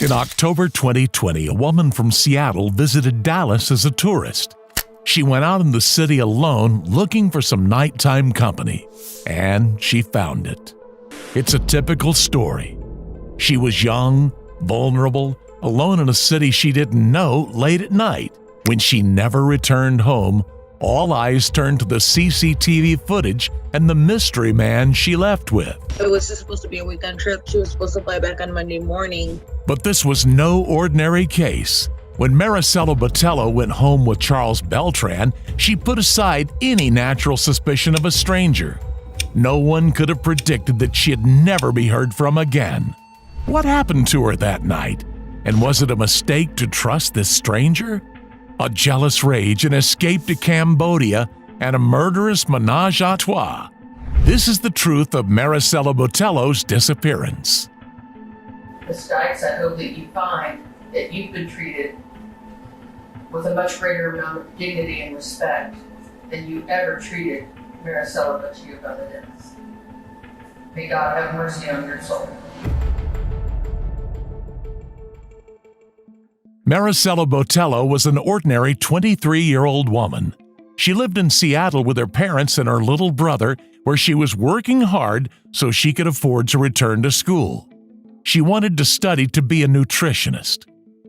In October 2020, a woman from Seattle visited Dallas as a tourist. She went out in the city alone looking for some nighttime company, and she found it. It's a typical story. She was young, vulnerable, alone in a city she didn't know late at night. When she never returned home, all eyes turned to the CCTV footage and the mystery man she left with. It was just supposed to be a weekend trip. She was supposed to fly back on Monday morning. But this was no ordinary case. When Marisela Botello went home with Charles Beltran, she put aside any natural suspicion of a stranger. No one could have predicted that she'd never be heard from again. What happened to her that night? And was it a mistake to trust this stranger? A jealous rage, an escape to Cambodia, and a murderous menage a trois. This is the truth of Marisela Botello's disappearance. Ms. Dykes, I hope that you find that you've been treated with a much greater amount of dignity and respect than you ever treated Marisela Botello by the deaths. May God have mercy on your soul. Marisela Botello was an ordinary 23-year-old woman. She lived in Seattle with her parents and her little brother, where she was working hard so she could afford to return to school. She wanted to study to be a nutritionist.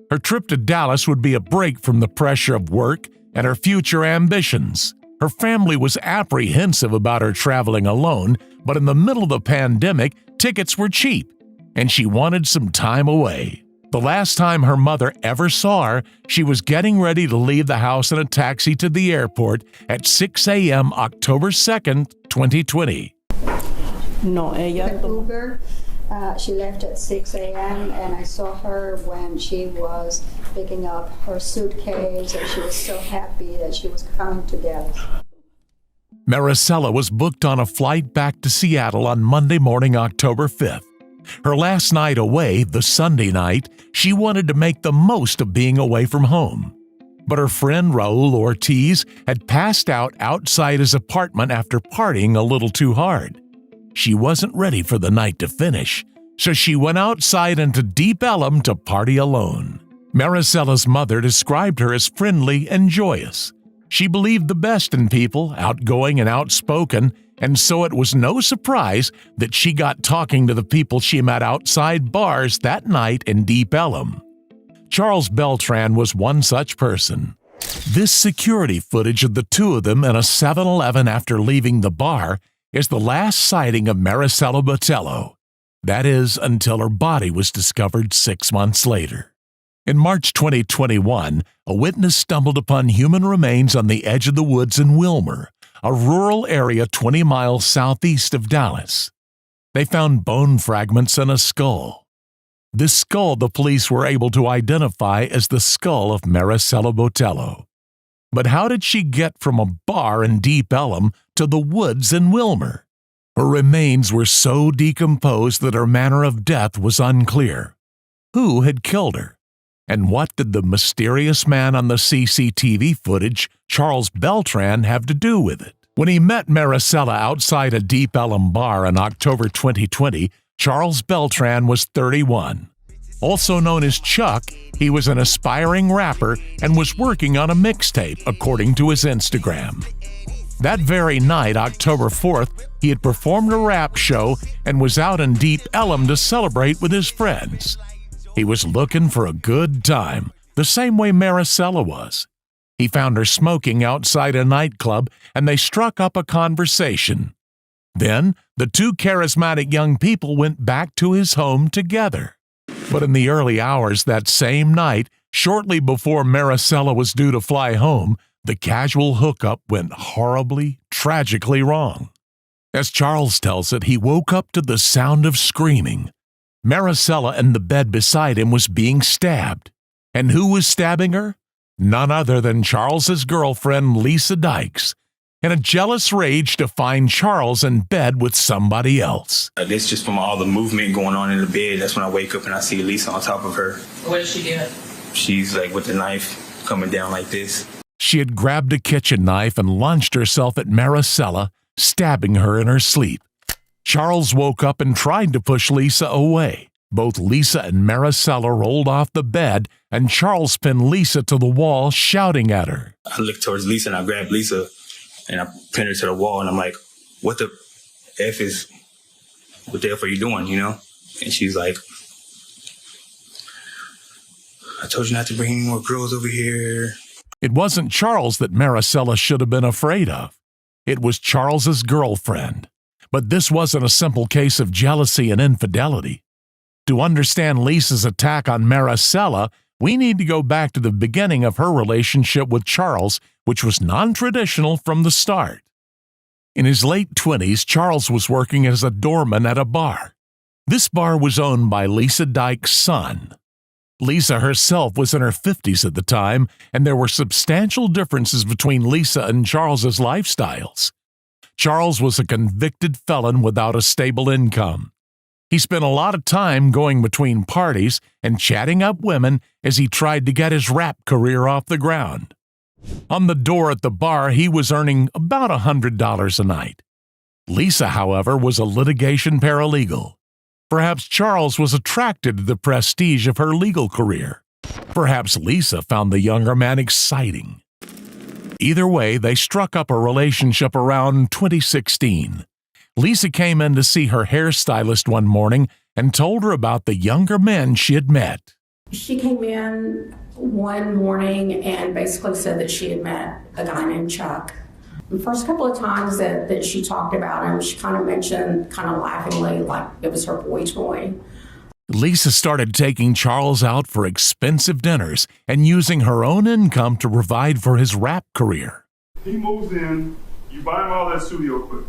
Her trip to Dallas would be a break from the pressure of work and her future ambitions. Her family was apprehensive about her traveling alone, but in the middle of the pandemic, tickets were cheap, and she wanted some time away. The last time her mother ever saw her, she was getting ready to leave the house in a taxi to the airport at 6 a.m. October 2nd, 2020. No, ella... Uber. She left at 6 a.m. and I saw her when she was picking up her suitcase, and she was so happy that she was coming to Dallas. Marisela was booked on a flight back to Seattle on Monday morning, October 5th. Her last night away, the Sunday night, she wanted to make the most of being away from home. But her friend Raul Ortiz had passed out outside his apartment after partying a little too hard. She wasn't ready for the night to finish, so she went outside into Deep Ellum to party alone. Marisela's mother described her as friendly and joyous. She believed the best in people, outgoing and outspoken, and so it was no surprise that she got talking to the people she met outside bars that night in Deep Ellum. Charles Beltran was one such person. This security footage of the two of them in a 7-Eleven after leaving the bar is the last sighting of Marisela Botello. That is, until her body was discovered 6 months later. In March 2021, a witness stumbled upon human remains on the edge of the woods in Wilmer, a rural area 20 miles southeast of Dallas. They found bone fragments and a skull. This skull the police were able to identify as the skull of Marisela Botello. But how did she get from a bar in Deep Ellum to the woods in Wilmer? Her remains were so decomposed that her manner of death was unclear. Who had killed her? And what did the mysterious man on the CCTV footage, Charles Beltran, have to do with it? When he met Marisela outside a Deep Ellum bar in October 2020, Charles Beltran was 31. Also known as Chuck, he was an aspiring rapper and was working on a mixtape, according to his Instagram. That very night, October 4th, he had performed a rap show and was out in Deep Ellum to celebrate with his friends. He was looking for a good time, the same way Marisela was. He found her smoking outside a nightclub, and they struck up a conversation. Then, the two charismatic young people went back to his home together. But in the early hours that same night, shortly before Marisela was due to fly home, the casual hookup went horribly, tragically wrong. As Charles tells it, he woke up to the sound of screaming. Marisela in the bed beside him was being stabbed. And who was stabbing her? None other than Charles's girlfriend, Lisa Dykes, in a jealous rage to find Charles in bed with somebody else. This just from all the movement going on in the bed. That's when I wake up and I see Lisa on top of her. What is she doing? She's like with the knife coming down like this. She had grabbed a kitchen knife and launched herself at Marisela, stabbing her in her sleep. Charles woke up and tried to push Lisa away, Both Lisa and Marisela rolled off the bed, and Charles pinned Lisa to the wall, shouting at her. I looked towards Lisa and I grabbed Lisa and I pinned her to the wall and I'm like, what the F are you doing, you know? And she's like, I told you not to bring any more girls over here. It wasn't Charles that Marisela should have been afraid of. It was Charles's girlfriend. But this wasn't a simple case of jealousy and infidelity. To understand Lisa's attack on Marisela, we need to go back to the beginning of her relationship with Charles, which was non-traditional from the start. In his late 20s, Charles was working as a doorman at a bar. This bar was owned by Lisa Dykes' son. Lisa herself was in her 50s at the time, and there were substantial differences between Lisa and Charles's lifestyles. Charles was a convicted felon without a stable income. He spent a lot of time going between parties and chatting up women as he tried to get his rap career off the ground. On the door at the bar, he was earning about $100 a night. Lisa, however, was a litigation paralegal. Perhaps Charles was attracted to the prestige of her legal career. Perhaps Lisa found the younger man exciting. Either way, they struck up a relationship around 2016. Lisa came in to see her hairstylist one morning and told her about the younger men she had met. She came in one morning and basically said that she had met a guy named Chuck. The first couple of times that she talked about him, she kind of mentioned, kind of laughingly, like it was her boy toy. Lisa started taking Charles out for expensive dinners and using her own income to provide for his rap career. He moves in, you buy him all that studio equipment.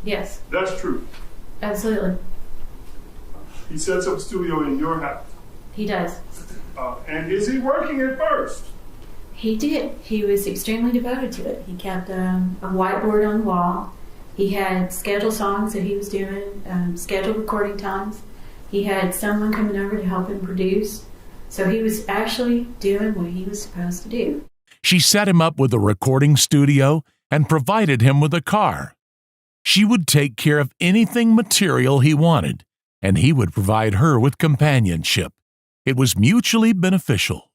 Yes, That's true. absolutely. He sets up a studio in your house. He does. And is he working at first? He did. He was extremely devoted to it. He kept a whiteboard on the wall. He had scheduled songs that he was doing, scheduled recording times. He had someone coming over to help him produce. So he was actually doing what he was supposed to do. She set him up with a recording studio and provided him with a car. She would take care of anything material he wanted, and he would provide her with companionship. It was mutually beneficial.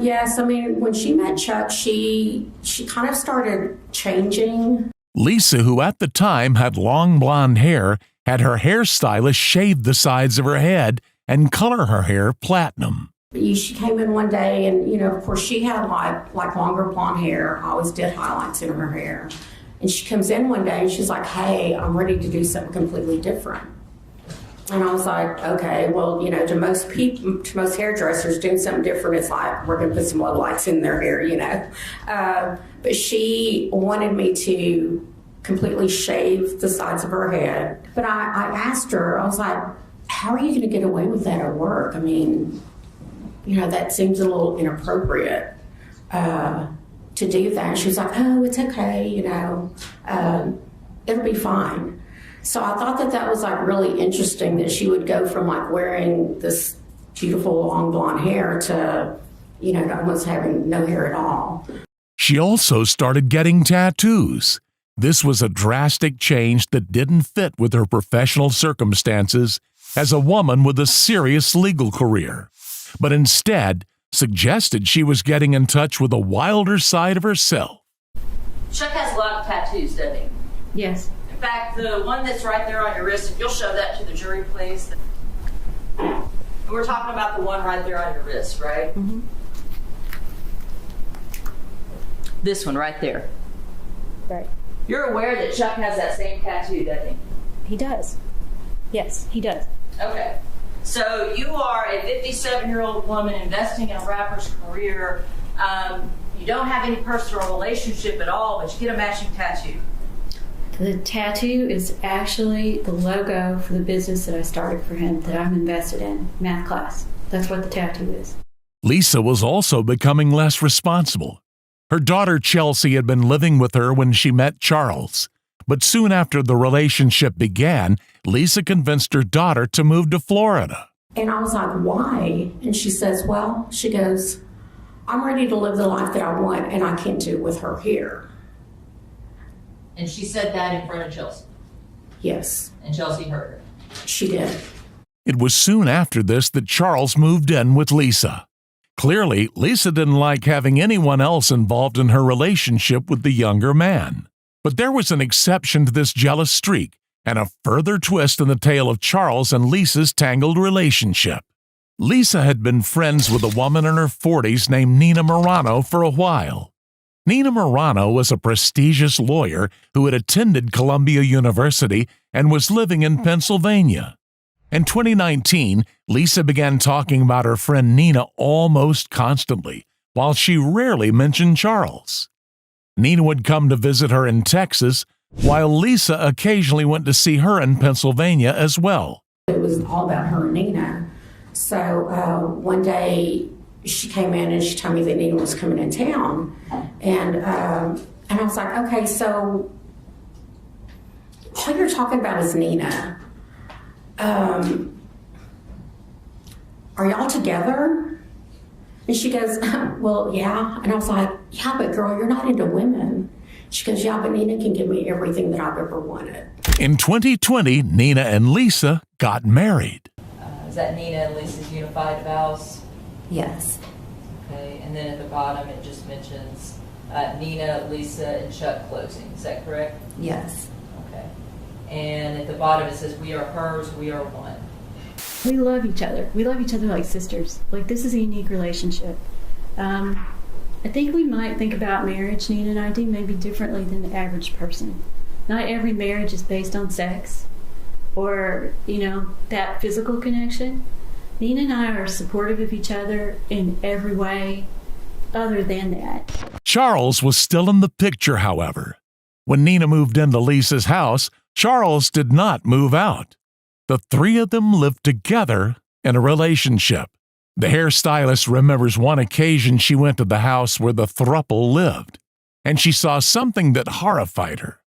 Yes, I mean, when she met Chuck, she kind of started changing. Lisa, who at the time had long blonde hair, had her hairstylist shave the sides of her head and color her hair platinum. She came in one day and, you know, of course she had like longer blonde hair. I always did highlights in her hair. And she comes in one day and she's like, hey, I'm ready to do something completely different. And I was like, okay, well, you know, to most hairdressers, doing something different is like, we're going to put some low lights in their hair, you know. But she wanted me to completely shave the sides of her head. But I asked her, I was like, how are you going to get away with that at work? I mean, you know, that seems a little inappropriate to do that. She was like, oh, it's okay, you know, it'll be fine. So I thought that was like really interesting that she would go from like wearing this beautiful long blonde hair to, you know, almost having no hair at all. She also started getting tattoos. This was a drastic change that didn't fit with her professional circumstances as a woman with a serious legal career, but instead suggested she was getting in touch with a wilder side of herself. Chuck has a lot of tattoos, doesn't he? Yes. In fact, the one that's right there on your wrist, if you'll show that to the jury, please. We're talking about the one right there on your wrist, right? Mm-hmm. This one right there. Right. You're aware that Chuck has that same tattoo, doesn't he? He does. Yes, he does. Okay. So you are a 57-year-old woman investing in a rapper's career. You don't have any personal relationship at all, but you get a matching tattoo. The tattoo is actually the logo for the business that I started for him, that I'm invested in, math class. That's what the tattoo is. Lisa was also becoming less responsible. Her daughter Chelsea had been living with her when she met Charles. But soon after the relationship began, Lisa convinced her daughter to move to Florida. And I was like, why? And she says, well, she goes, I'm ready to live the life that I want, and I can't do it with her here. And she said that in front of Chelsea. Yes, And Chelsea heard her. she did. It was soon after this that Charles moved in with Lisa. Clearly, Lisa didn't like having anyone else involved in her relationship with the younger man. But there was an exception to this jealous streak and a further twist in the tale of Charles and Lisa's tangled relationship. Lisa had been friends with a woman in her 40s named Nina Marano for a while. Nina Marano was a prestigious lawyer who had attended Columbia University and was living in Pennsylvania. In 2019, Lisa began talking about her friend Nina almost constantly, while she rarely mentioned Charles. Nina would come to visit her in Texas, while Lisa occasionally went to see her in Pennsylvania as well. It was all about her and Nina. So one day she came in and she told me that Nina was coming in town. And I was like, okay, so all you're talking about is Nina. Are y'all together? And she goes, well, yeah. And I was like, yeah, but girl, you're not into women. She goes, yeah, but Nina can give me everything that I've ever wanted. In 2020, Nina and Lisa got married. Is that Nina and Lisa's unified vows? Yes. Okay, and then at the bottom it just mentions Nina, Lisa, and Chuck closing. Is that correct? Yes. Okay. And at the bottom it says, we are hers, we are one. We love each other. We love each other like sisters. Like, this is a unique relationship. I think we might think about marriage, Nina and I do, maybe differently than the average person. Not every marriage is based on sex or, that physical connection. Nina and I are supportive of each other in every way other than that. Charles was still in the picture, however. When Nina moved into Lisa's house, Charles did not move out. The three of them lived together in a relationship. The hairstylist remembers one occasion she went to the house where the throuple lived, and she saw something that horrified her.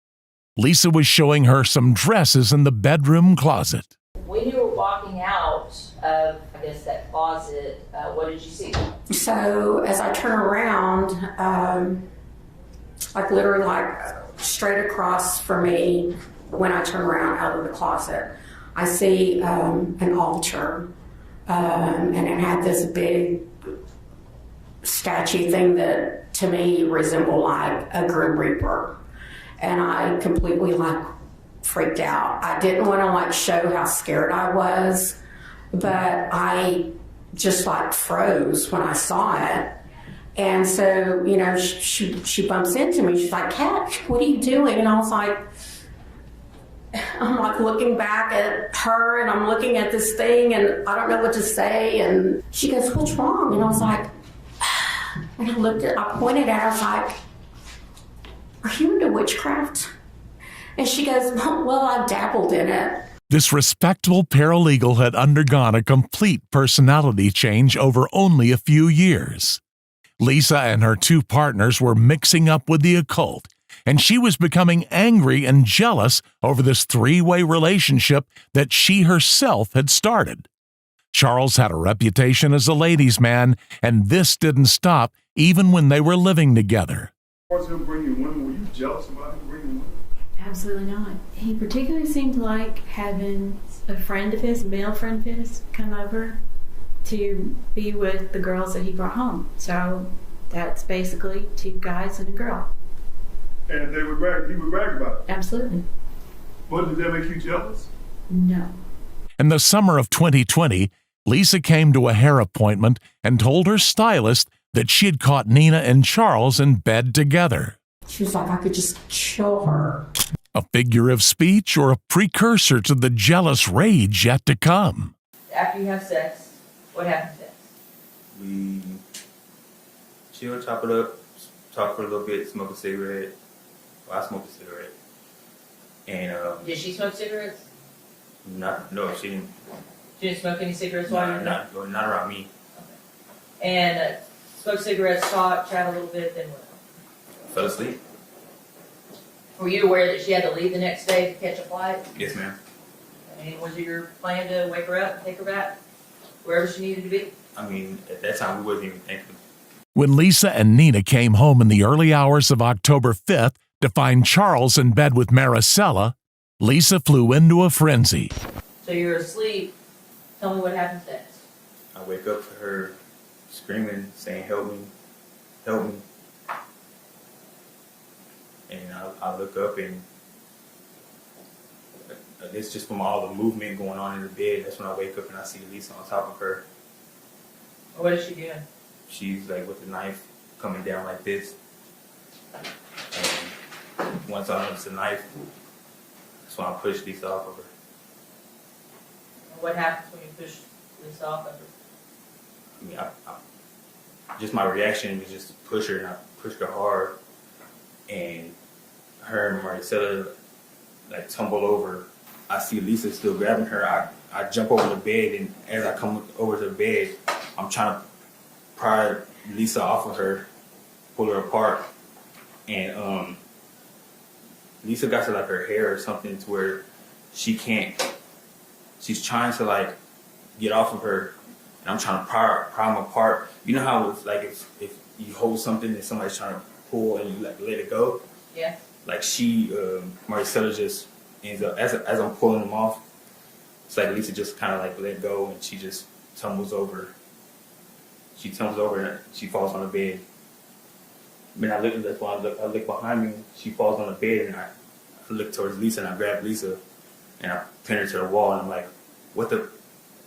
Lisa was showing her some dresses in the bedroom closet. When you were walking out of, that closet, what did you see? So as I turn around, literally straight across from me, when I turn around out of the closet, I see an altar, and it had this big statue thing that to me resembled like a Grim Reaper. And I completely freaked out. I didn't want to show how scared I was, but I just froze when I saw it. And so, she bumps into me. She's like, Kat, what are you doing? And I was like, I'm looking back at her and I'm looking at this thing and I don't know what to say. And she goes, what's wrong? And I was like, and I pointed at her, I was like, are you into witchcraft? And she goes, well, I've dabbled in it. This respectable paralegal had undergone a complete personality change over only a few years. Lisa and her two partners were mixing up with the occult, and she was becoming angry and jealous over this three-way relationship that she herself had started. Charles had a reputation as a ladies' man, and this didn't stop even when they were living together. Was him bringing women? Were you jealous about him bringing women? Absolutely not. He particularly seemed like having a friend of his, male friend of his, come over to be with the girls that he brought home. So that's basically two guys and a girl. And he would brag about it? Absolutely. But did that make you jealous? No. In the summer of 2020, Lisa came to a hair appointment and told her stylist that she had caught Nina and Charles in bed together. She was like, I could just kill her. A figure of speech or a precursor to the jealous rage yet to come? After you have sex, what happens next? We chill, chop it up, talk for a little bit, smoke a cigarette. Well, I smoked a cigarette. And Did she smoke cigarettes? no, she didn't. She didn't smoke any cigarettes while you were there? Not around me. And smoke cigarettes, talk, chat a little bit, then what? Fell asleep. Were you aware that she had to leave the next day to catch a flight? Yes, ma'am. And was it your plan to wake her up and take her back wherever she needed to be? I mean, at that time, we wasn't even thinking. When Lisa and Nina came home in the early hours of October 5th to find Charles in bed with Marisela, Lisa flew into a frenzy. So you're asleep Tell me what happens next. I wake up to her screaming, saying, "Help me, help me." And I look up, and it's just from all the movement going on in the bed. That's when I wake up and I see Lisa on top of her. What is she doing? She's like with the knife coming down like this. And once I notice the knife, that's when I push Lisa off of her. And what happens when you push this off of her? I mean, just my reaction was just to push her, and I pushed her hard. And her and Marisela like tumble over. I see Lisa still grabbing her. I jump over the bed, and as I come over to the bed, I'm trying to pry Lisa off of her, pull her apart. And Lisa got to like her hair or something to where she can't. She's trying to like get off of her, and I'm trying to pry them apart. You know how it's like if you hold something and somebody's trying to pull and you like let it go? Yes. Like Marisela just ends up, as I'm pulling them off, it's like Lisa just kind of like let go, and she just tumbles over. She tumbles over and she falls on the bed. Then I look behind me, she falls on the bed, and I look towards Lisa, and I grab Lisa, and I pin her to the wall, and I'm like, what the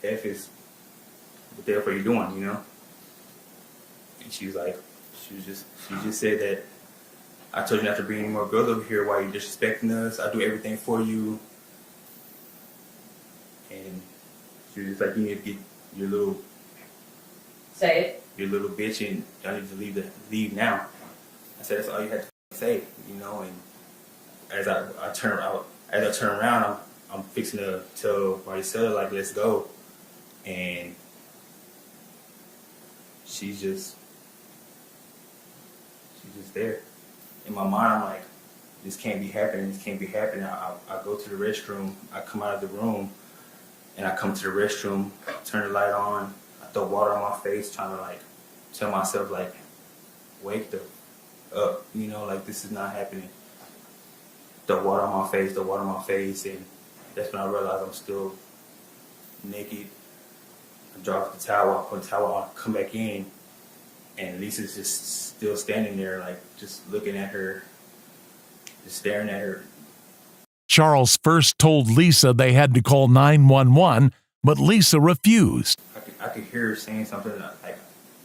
F are you doing, you know? And she just said that, I told you not to bring any more girls over here. Why are you disrespecting us? I do everything for you. And she was just like, you need to get your little... Say it. Your little bitch, and y'all need to leave now. I said, that's all you had to say, you know. And as I turn around, I'm fixing to tell Marisela, like, let's go. And she's just there. In my mind, I'm like, this can't be happening. I go to the restroom. I come out of the room, and I come to the restroom, turn the light on. I throw water on my face, trying to like tell myself like, wake up, you know, like this is not happening. Throw water on my face, and that's when I realized I'm still naked. I drop the towel, I put the towel on, come back in, and Lisa's just still standing there, like just looking at her, just staring at her. Charles first told Lisa they had to call 911, but Lisa refused. I could hear her saying something, like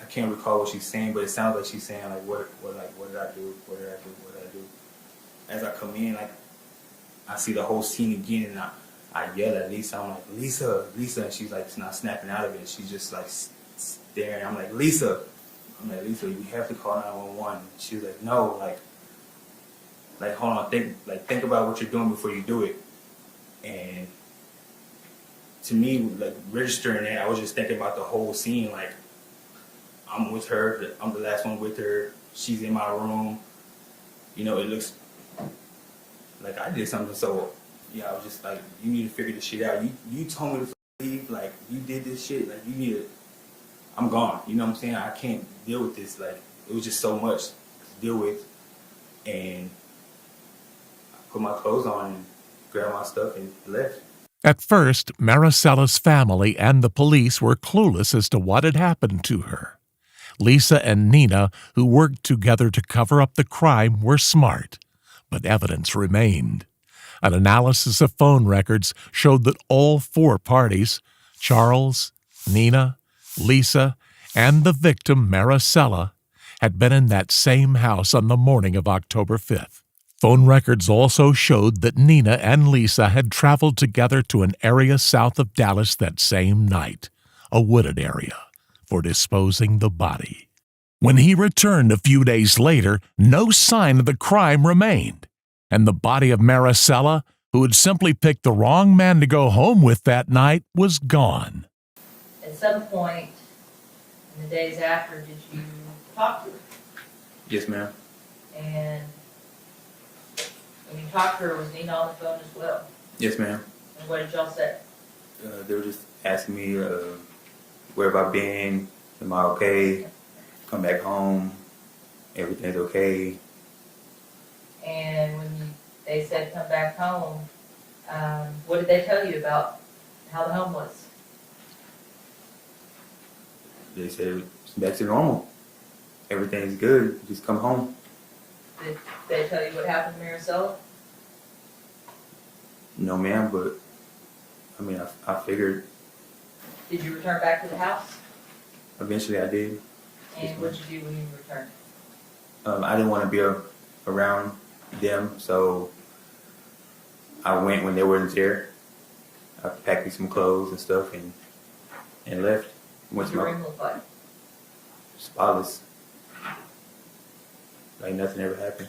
I can't recall what she's saying, but it sounds like she's saying like, what did I do? As I come in, like I see the whole scene again, and I yell at Lisa. I'm like, Lisa, and she's like not snapping out of it. She's just like staring. I'm like, Lisa, you have to call 911. She was like, no, like hold on, think about what you're doing before you do it. And to me, like registering that, I was just thinking about the whole scene. Like I'm with her, I'm the last one with her. She's in my room. You know, it looks like I did something. So yeah, I was just like, you need to figure this shit out. You told me to leave. Like you did this shit. Like you need to. I'm gone. You know what I'm saying? I can't deal with this. Like it was just so much to deal with, and I put my clothes on and grabbed my stuff and left. At first, Marisela's family and the police were clueless as to what had happened to her. Lisa and Nina, who worked together to cover up the crime, were smart, but evidence remained. An analysis of phone records showed that all four parties, Charles, Nina, Lisa, and the victim, Marisela, had been in that same house on the morning of October 5th. Phone records also showed that Nina and Lisa had traveled together to an area south of Dallas that same night, a wooded area, for disposing the body. When he returned a few days later, no sign of the crime remained, and the body of Marisela, who had simply picked the wrong man to go home with that night, was gone. At some point in the days after, did you talk to her? Yes, ma'am. And when you talked to her, was Nina on the phone as well? Yes, ma'am. And what did y'all say? They were just asking me, where have I been? Am I okay? Come back home. Everything's okay. And when they said come back home, what did they tell you about how the home was? they said it's back to normal. Everything's good. Just come home. Did they tell you what happened to Marisela? No, ma'am, but I mean, I figured Did you return back to the house? eventually I did. And what did you do when you returned? I didn't want to be around them, so I went when they weren't there. I packed me some clothes and stuff and left. What's your room look like? Spotless. Like nothing ever happened.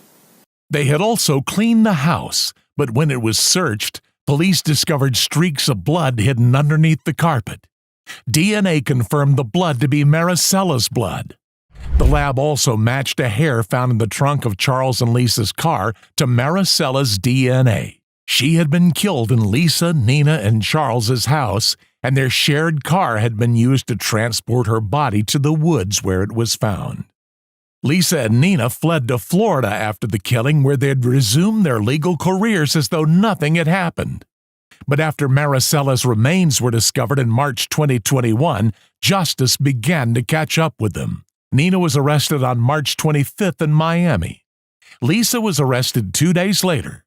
They had also cleaned the house, but when it was searched, police discovered streaks of blood hidden underneath the carpet. DNA confirmed the blood to be Marisela's blood. The lab also matched a hair found in the trunk of Charles and Lisa's car to Marisela's DNA. She had been killed in Lisa, Nina, and Charles's house, and their shared car had been used to transport her body to the woods where it was found. Lisa and Nina fled to Florida after the killing, where they'd resumed their legal careers as though nothing had happened. But after Marisela's remains were discovered in March 2021, justice began to catch up with them. Nina was arrested on March 25th in Miami. Lisa was arrested 2 days later.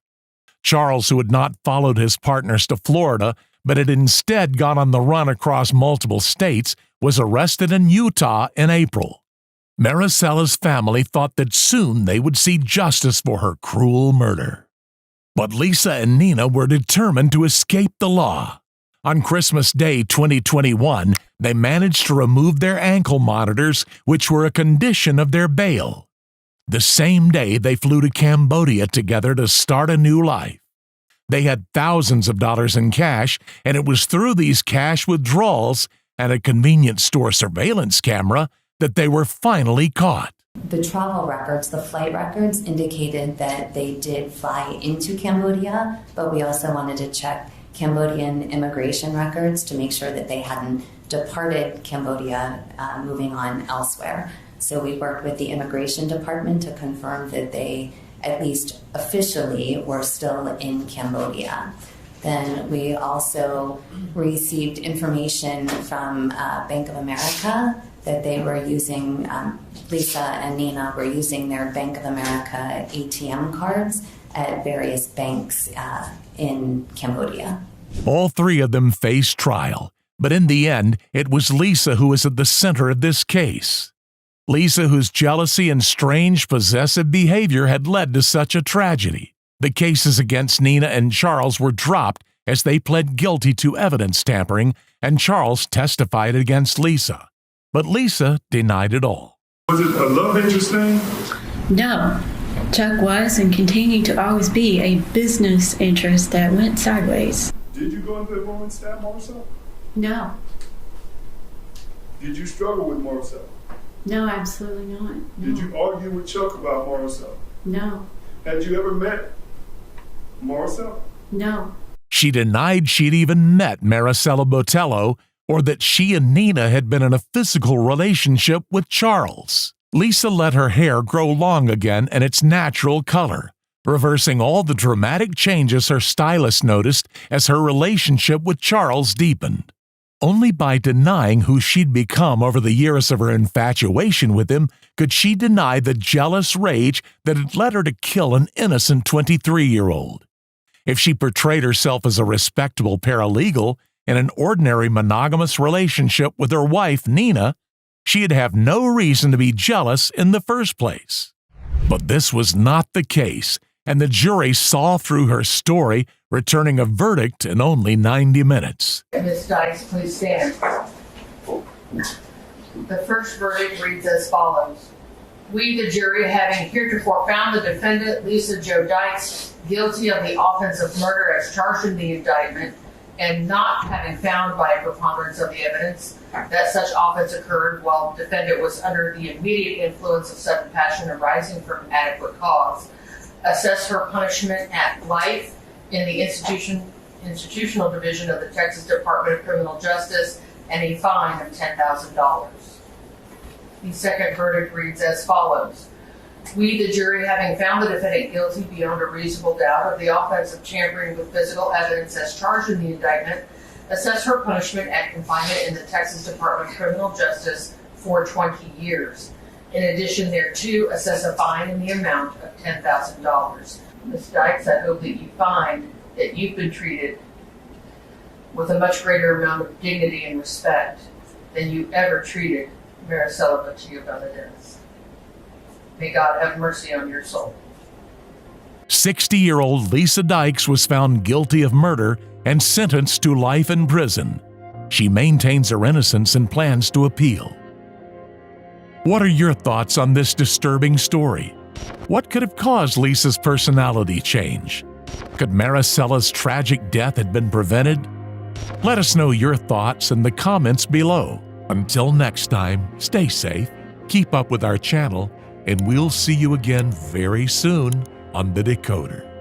Charles, who had not followed his partners to Florida, but had instead gone on the run across multiple states, was arrested in Utah in April. Marisela's family thought that soon they would see justice for her cruel murder. But Lisa and Nina were determined to escape the law. On Christmas Day 2021, they managed to remove their ankle monitors, which were a condition of their bail. The same day, they flew to Cambodia together to start a new life. They had thousands of dollars in cash, and it was through these cash withdrawals and a convenience store surveillance camera that they were finally caught. The travel records, the flight records, indicated that they did fly into Cambodia, but we also wanted to check Cambodian immigration records to make sure that they hadn't departed Cambodia, moving on elsewhere. So we worked with the immigration department to confirm that they, at least officially, were still in Cambodia. Then we also received information from Bank of America that they were using, Lisa and Nina were using their Bank of America ATM cards at various banks in Cambodia. All three of them faced trial, but in the end, it was Lisa who was at the center of this case. Lisa, whose jealousy and strange possessive behavior had led to such a tragedy. The cases against Nina and Charles were dropped as they pled guilty to evidence tampering, and Charles testified against Lisa. But Lisa denied it all. Was it a love interest thing? No. Chuck was and continued to always be a business interest that went sideways. Did you go into the room and stab Marisela? No. Did you struggle with Marisela? No, absolutely not. No. Did you argue with Chuck about Marisela? No. Had you ever met Marisela? No. She denied she'd even met Marisela Botello or that she and Nina had been in a physical relationship with Charles. Lisa let her hair grow long again in its natural color, reversing all the dramatic changes her stylist noticed as her relationship with Charles deepened. Only by denying who she'd become over the years of her infatuation with him could she deny the jealous rage that had led her to kill an innocent 23-year-old. If she portrayed herself as a respectable paralegal in an ordinary monogamous relationship with her wife, Nina, she'd have no reason to be jealous in the first place. But this was not the case, and the jury saw through her story, returning a verdict in only 90 minutes. Ms. Dykes, please stand. The first verdict reads as follows. We, the jury, having heretofore found the defendant, Lisa Jo Dykes, guilty of the offense of murder as charged in the indictment, and not having found by a preponderance of the evidence that such offense occurred while the defendant was under the immediate influence of sudden passion arising from adequate cause, assess her punishment at life in the institutional division of the Texas Department of Criminal Justice and a fine of $10,000. The second verdict reads as follows. We, the jury, having found the defendant guilty beyond a reasonable doubt of the offense of tampering with physical evidence as charged in the indictment, assess her punishment at confinement in the Texas Department of Criminal Justice for 20 years. In addition thereto, assess a fine in the amount of $10,000. Ms. Dykes, I hope that you find that you've been treated with a much greater amount of dignity and respect than you ever treated Marisela Botello. May God have mercy on your soul. 60-year-old Lisa Dykes was found guilty of murder and sentenced to life in prison. She maintains her innocence and plans to appeal. What are your thoughts on this disturbing story? What could have caused Lisa's personality change? Could Marisela's tragic death have been prevented? Let us know your thoughts in the comments below. Until next time, stay safe, keep up with our channel, and we'll see you again very soon on The Decoder.